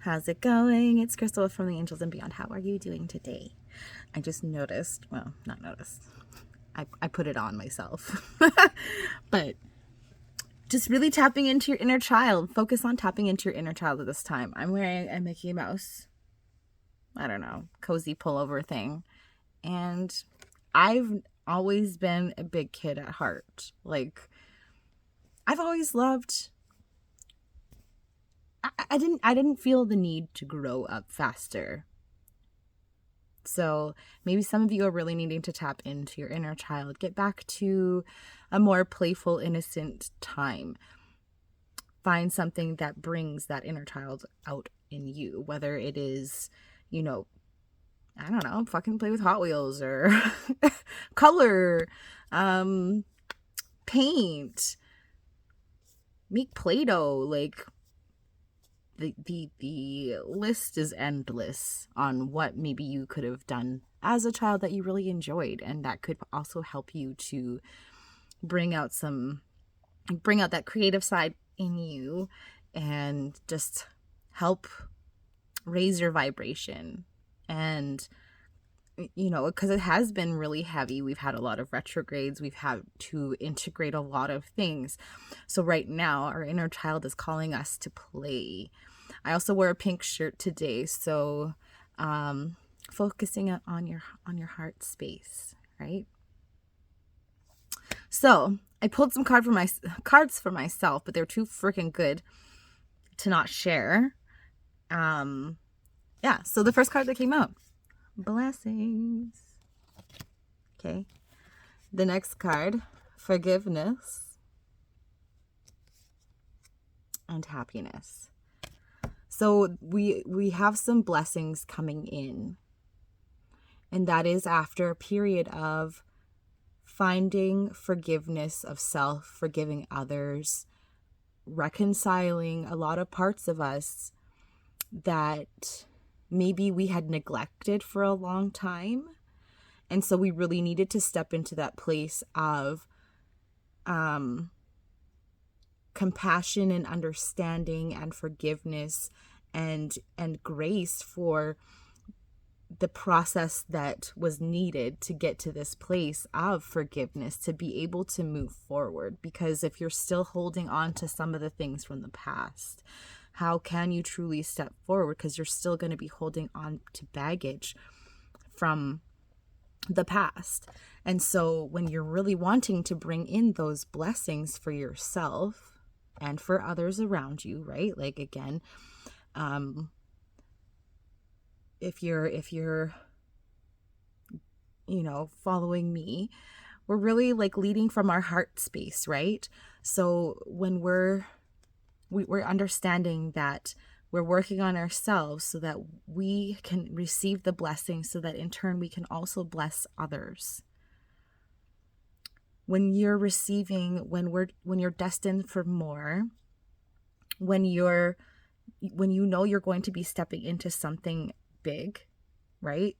How's it going? It's Crystal from the Angels and Beyond. How are you doing today? I just noticed, well, not noticed. I put it on myself. But just really tapping into your inner child. Focus on tapping into your inner child at this time. I'm wearing a Mickey Mouse, I don't know, cozy pullover thing. And I've always been a big kid at heart. Like, I've always loved... I didn't feel the need to grow up faster. So maybe some of you are really needing to tap into your inner child, get back to a more playful, innocent time. Find something that brings that inner child out in you, whether it is, I don't know, fucking play with Hot Wheels or color, paint, make Play-Doh, like the list is endless on what maybe you could have done as a child that you really enjoyed, and that could also help you to bring out that creative side in you and just help raise your vibration. And because it has been really heavy, we've had a lot of retrogrades, we've had to integrate a lot of things. So right now our inner child is calling us to play. I also wear a pink shirt today, so focusing on your heart space, right? So I pulled some cards for myself, but they're too freaking good to not share. So the first card that came out, blessings. Okay. The next card, forgiveness and happiness. So we have some blessings coming in, and that is after a period of finding forgiveness of self, forgiving others, reconciling a lot of parts of us that maybe we had neglected for a long time. And so we really needed to step into that place of compassion and understanding and forgiveness and grace for the process that was needed to get to this place of forgiveness, to be able to move forward. Because if you're still holding on to some of the things from the past, how can you truly step forward? Because you're still going to be holding on to baggage from the past. And so when you're really wanting to bring in those blessings for yourself and for others around you, right? Like, again, if you're following me, we're really like leading from our heart space, right? So when we're understanding that we're working on ourselves so that we can receive the blessings, so that in turn we can also bless others. When you're receiving, when you're destined for more, when you know you're going to be stepping into something big, right?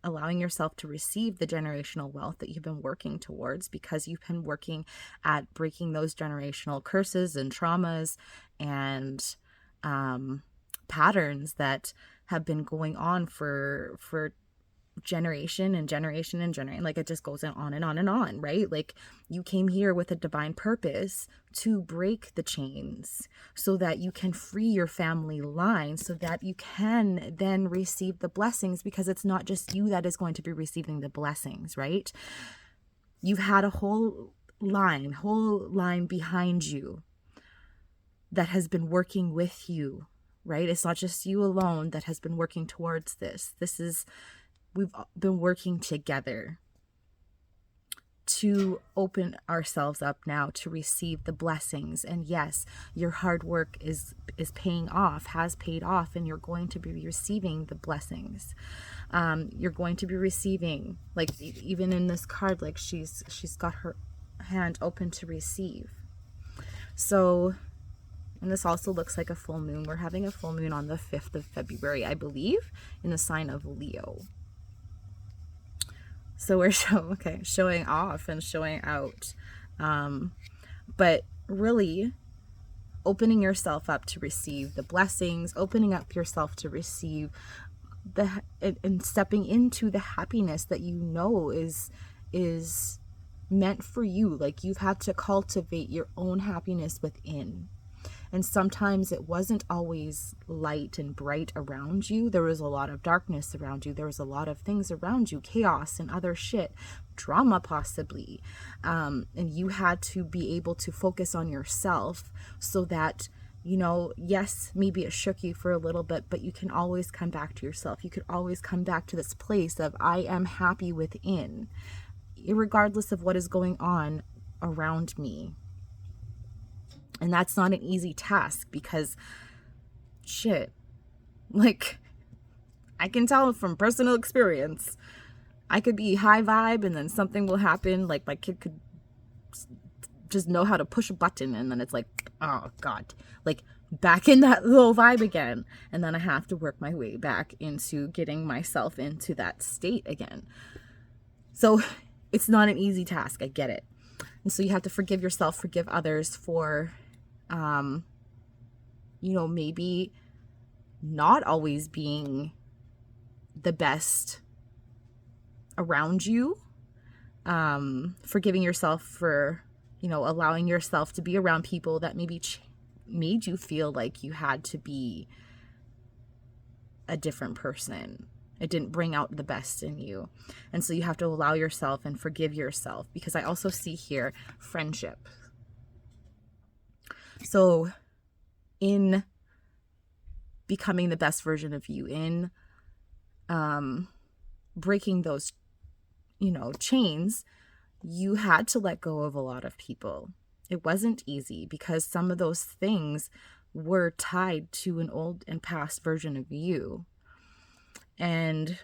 Allowing yourself to receive the generational wealth that you've been working towards, because you've been working at breaking those generational curses and traumas and patterns that have been going on for generation and generation and generation. Like, it just goes on and on and on, right? Like, you came here with a divine purpose to break the chains so that you can free your family line, so that you can then receive the blessings, because it's not just you that is going to be receiving the blessings, right? You've had a whole line behind you that has been working with you, right? It's not just you alone that has been working towards this. We've been working together to open ourselves up now to receive the blessings. And yes, your hard work is paying off, has paid off, and you're going to be receiving the blessings. You're going to be receiving, like, even in this card, like, she's got her hand open to receive. So, and this also looks like a full moon. We're having a full moon on the 5th of February, I believe, in the sign of Leo. So we're showing off and showing out. But really opening yourself up to receive the blessings, opening up yourself to receive and stepping into the happiness that you know is meant for you. Like, you've had to cultivate your own happiness within. And sometimes it wasn't always light and bright around you. There was a lot of darkness around you. There was a lot of things around you, chaos and other shit, drama possibly. And you had to be able to focus on yourself so that, you know, yes, maybe it shook you for a little bit, but you can always come back to yourself. You could always come back to this place of, I am happy within, irregardless of what is going on around me. And that's not an easy task because, shit, like, I can tell from personal experience, I could be high vibe and then something will happen. Like, my kid could just know how to push a button and then it's like, oh God, like, back in that low vibe again. And then I have to work my way back into getting myself into that state again. So it's not an easy task. I get it. And so you have to forgive yourself, forgive others for, you know, maybe not always being the best around you. Forgiving yourself for, you know, allowing yourself to be around people that maybe made you feel like you had to be a different person. It didn't bring out the best in you. And so you have to allow yourself and forgive yourself, because I also see here friendship. So in becoming the best version of you, in breaking those, you know, chains, you had to let go of a lot of people. It wasn't easy because some of those things were tied to an old and past version of you. And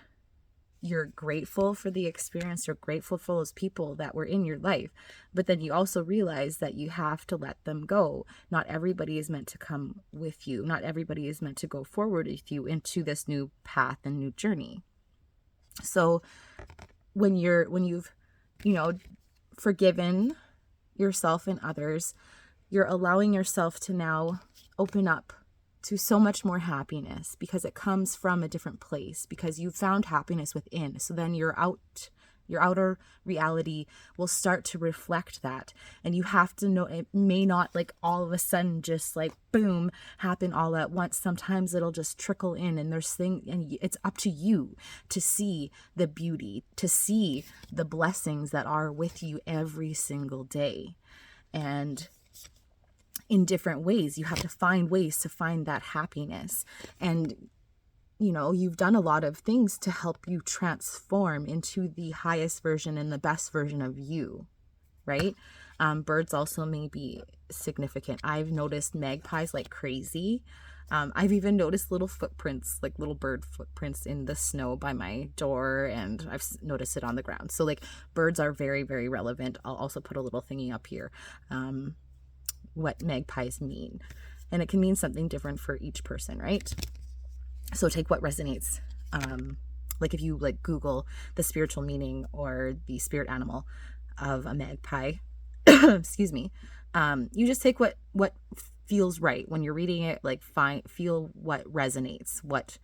you're grateful for the experience. You're grateful for those people that were in your life. But then you also realize that you have to let them go. Not everybody is meant to come with you. Not everybody is meant to go forward with you into this new path and new journey. So when you've, you know, forgiven yourself and others, you're allowing yourself to now open up to so much more happiness, because it comes from a different place, because you found happiness within. So then your outer reality will start to reflect that. And you have to know, it may not like all of a sudden just like boom happen all at once. Sometimes it'll just trickle in, and and it's up to you to see the beauty, to see the blessings that are with you every single day. And in different ways, you have to find ways to find that happiness. And, you know, you've done a lot of things to help you transform into the highest version and the best version of you, right? Birds also may be significant. I've noticed magpies like crazy. I've even noticed little footprints, like little bird footprints in the snow by my door, and I've noticed it on the ground. So like birds are very, very relevant. I'll also put a little thingy up here. What magpies mean, and it can mean something different for each person, right? So take what resonates. Like if you like Google the spiritual meaning or the spirit animal of a magpie, excuse me, you just take what feels right when you're reading it. Like feel what resonates, what,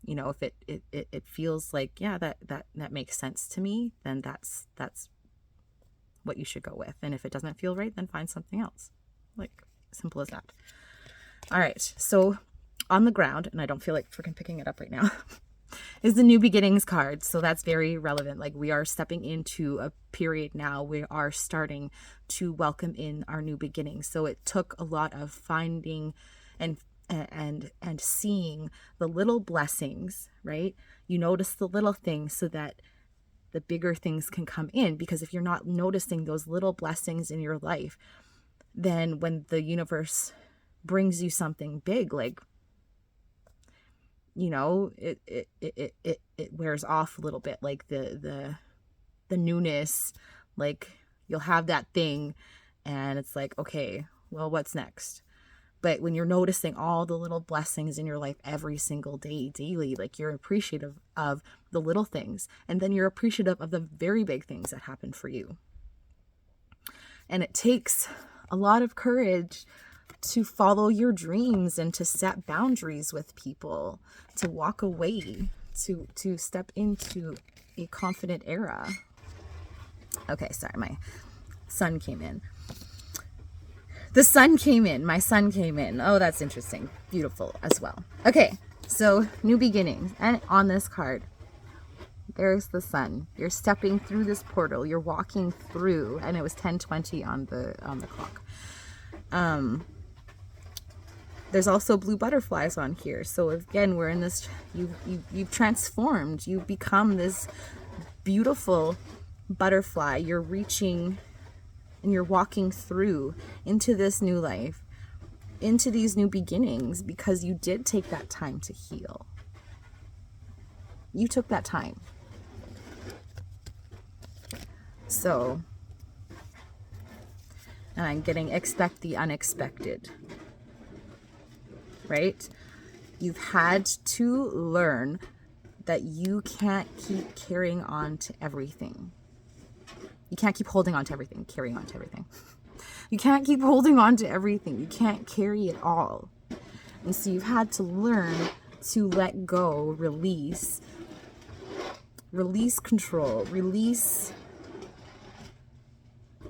you know, if it feels like, yeah, that makes sense to me, then that's what you should go with. And if it doesn't feel right, then find something else. Like, simple as that. All right, so on the ground, and I don't feel like freaking picking it up right now, is the New Beginnings card. So that's very relevant. Like, we are stepping into a period now. We are starting to welcome in our new beginnings. So it took a lot of finding and seeing the little blessings, right? You notice the little things so that the bigger things can come in. Because if you're not noticing those little blessings in your life, then when the universe brings you something big, like, you know, it wears off a little bit. Like the newness, like you'll have that thing and it's like, okay, well, what's next? But when you're noticing all the little blessings in your life every single day, daily, like you're appreciative of the little things, and then you're appreciative of the very big things that happen for you. And it takes a lot of courage to follow your dreams and to set boundaries with people, to walk away, to step into a confident era. Okay, sorry, my son came in. The sun came in. My son came in. Oh, that's interesting. Beautiful as well. Okay, so new beginnings. And on this card, there's the sun. You're stepping through this portal. You're walking through, and it was 10:20 on the clock. There's also blue butterflies on here. So again, we're in this. You've transformed. You've become this beautiful butterfly. You're reaching, and you're walking through into this new life, into these new beginnings, because you did take that time to heal. You took that time. So, and I'm getting expect the unexpected, right? You've had to learn that you can't keep carrying on to everything. You can't keep holding on to everything, carrying on to everything. You can't keep holding on to everything. You can't carry it all. And so you've had to learn to let go, release control, release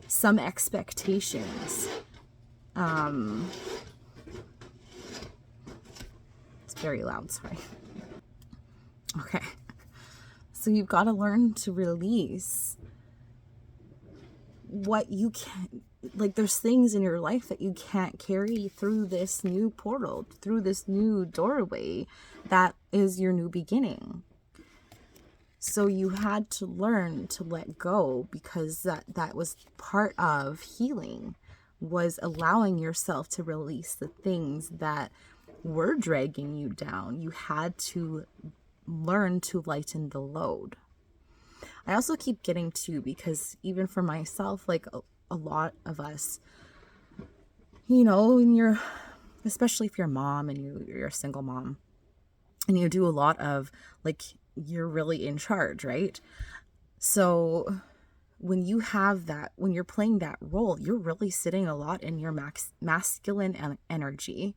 some expectations. It's very loud, sorry. Okay. So you've got to learn to release what you can, like there's things in your life that you can't carry through this new portal, through this new doorway that is your new beginning. So you had to learn to let go, because that was part of healing, was allowing yourself to release the things that were dragging you down. You had to learn to lighten the load. I also keep getting to, because even for myself, like a lot of us, you know, when you're, especially if you're a mom and you're a single mom, and you do a lot of, like, you're really in charge, right? So when you have that, when you're playing that role, you're really sitting a lot in your masculine energy.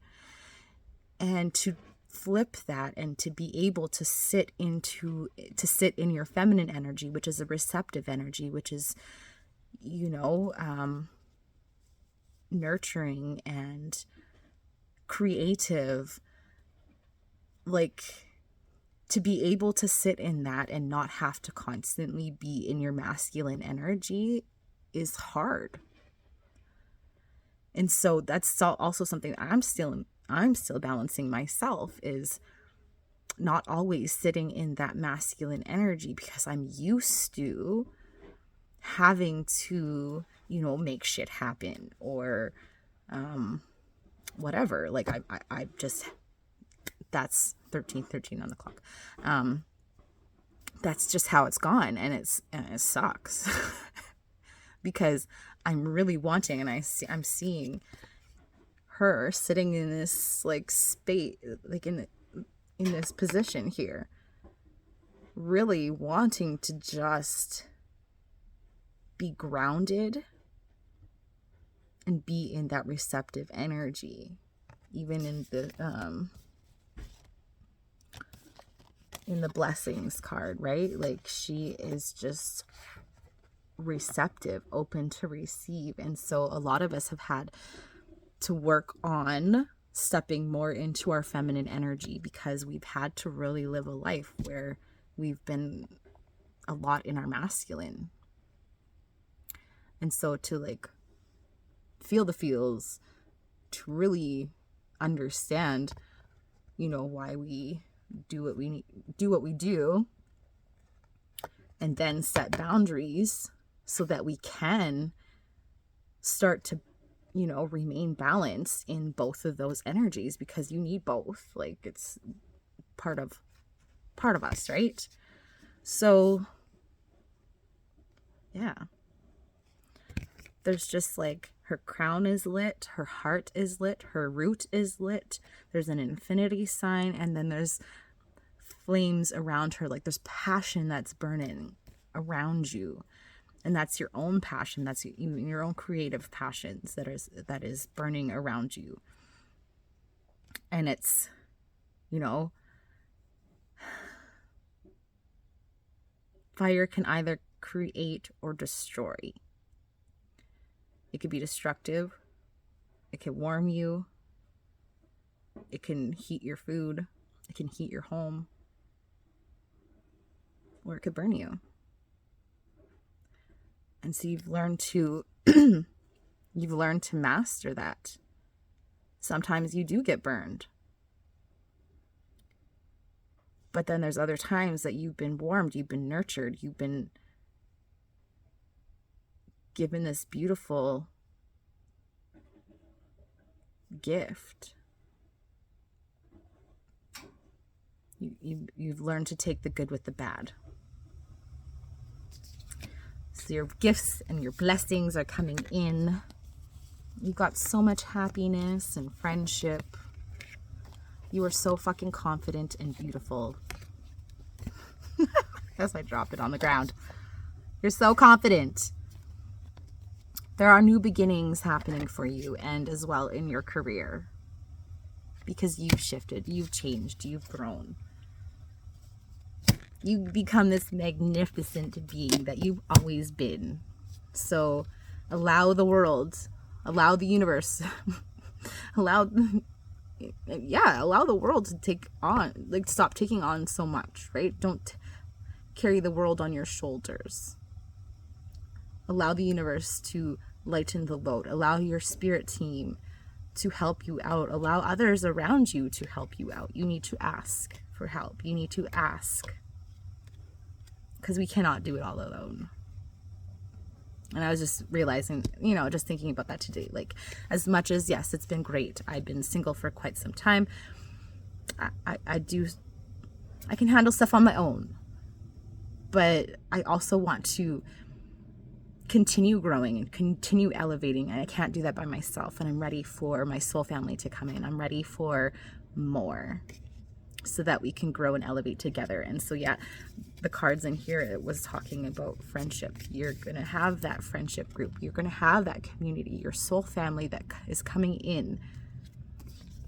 And to flip that and to be able to sit in your feminine energy, which is a receptive energy, which is, you know, nurturing and creative, like, to be able to sit in that and not have to constantly be in your masculine energy is hard. And so that's also something I'm still balancing myself, is not always sitting in that masculine energy, because I'm used to having to, you know, make shit happen, or whatever. Like I just, that's 13 on the clock. That's just how it's gone, and it sucks. Because I'm really wanting, and I'm seeing her sitting in this, like, space, like in this position here, really wanting to just be grounded and be in that receptive energy. Even in the blessings card, right? Like, she is just receptive, open to receive. And so a lot of us have had to work on stepping more into our feminine energy, because we've had to really live a life where we've been a lot in our masculine. And so to, like, feel the feels, to really understand, you know, why we do what we do, and then set boundaries so that we can start to, you know, remain balanced in both of those energies, because you need both. Like, it's part of us, right? So yeah, there's just, like, her crown is lit, her heart is lit, her root is lit, there's an infinity sign, and then there's flames around her. Like, there's passion that's burning around you. And that's your own passion. That's your own creative passions that is burning around you. And it's, you know, fire can either create or destroy. It could be destructive. It can warm you. It can heat your food. It can heat your home. Or it could burn you. And so you've learned to master that. Sometimes you do get burned. But then there's other times that you've been warmed, you've been nurtured, you've been given this beautiful gift. You've learned to take the good with the bad. So your gifts and your blessings are coming in. You got so much happiness and friendship. You are so fucking confident and beautiful. As I drop it on the ground. You're so confident. There are new beginnings happening for you, and as well in your career. Because you've shifted, you've changed, you've grown. You become this magnificent being that you've always been. So allow the world, allow the universe, allow the world to take on, like, stop taking on so much, right? Don't carry the world on your shoulders. Allow the universe to lighten the load. Allow your spirit team to help you out. Allow others around you to help you out. You need to ask for help. You need to ask. Because we cannot do it all alone. And I was just realizing, just thinking about that today. Like, as much as, yes, it's been great. I've been single for quite some time. I can handle stuff on my own. But I also want to continue growing and continue elevating. And I can't do that by myself. And I'm ready for my soul family to come in. I'm ready for more, so that we can grow and elevate together. And so, yeah, the cards in here, it was talking about friendship. You're going to have that friendship group. You're going to have that community, your soul family that is coming in.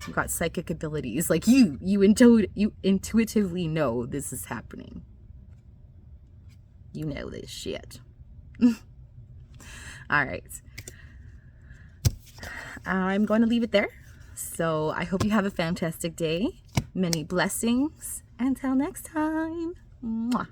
You've got psychic abilities. Like you intuitively know this is happening. You know this shit. All right. I'm going to leave it there. So I hope you have a fantastic day. Many blessings. Until next time. Mwah.